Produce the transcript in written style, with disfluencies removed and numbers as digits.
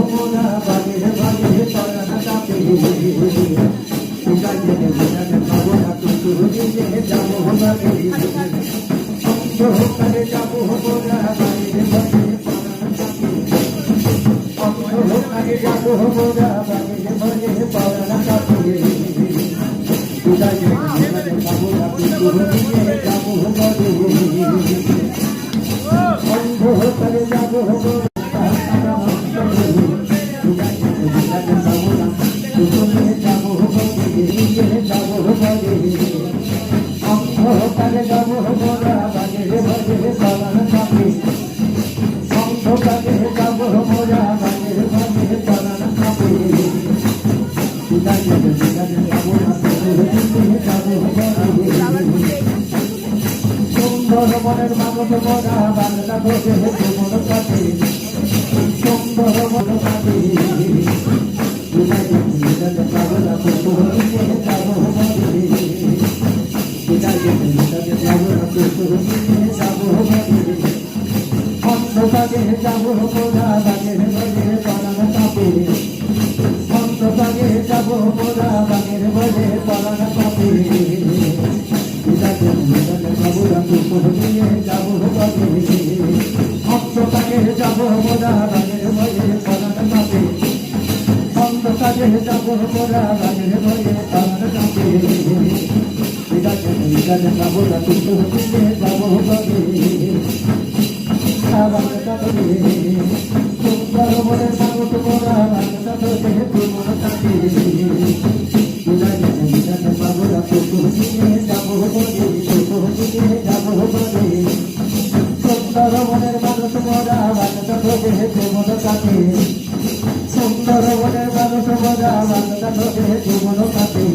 মোরা বাগের বাগে পরাণ কাঁপে গাইতে গানে যাবো না কিন্তু দিলে যাবো বাগে অন্ধকারে যাবো মোরা বাগের বাগে পরাণ কাঁপে অন্ধকারে যাবো মোরা বাগের বাগে পরাণ কাঁপে গাইতে গানে যাবো না কিন্তু দিলে যাবো বাগে অন্ধকারে যাবো অন্ধকারে যাব মোরা বাগের বাগে পরাণ কাঁপে অন্ধকারে যাব মোরা বাগের বাগে পরাণ কাঁপে সুন্দর মনের মানব মোরা বাংলা বসে মন কাটে সুন্দর মন কাটে অন্ধকারে যাবো মোরা বাগের বাগে পরাণ কাঁপে অন্ধকারে যাবো মোরা বাগের বাগে পরাণ কাঁপে যাবো বাগে অন্ধকারে যাবো মোরা বাগের বাগে পরাণ কাঁপে অন্ধকারে যাবো মোরা বাগের বাগে পরাণ কাঁপে যাবো না কিন্তু যাবো বাগে সুন্দর মনের মানুষ মোরা বাংলা ধরে মন কাটে বাবুরা যাবো বলে যাবো বলে সুন্দর মনের মানুষ মোরা বাংলা ধরে মন কাটে সুন্দর মনের মানুষ মোরা বাংলা ধরে মন কাটে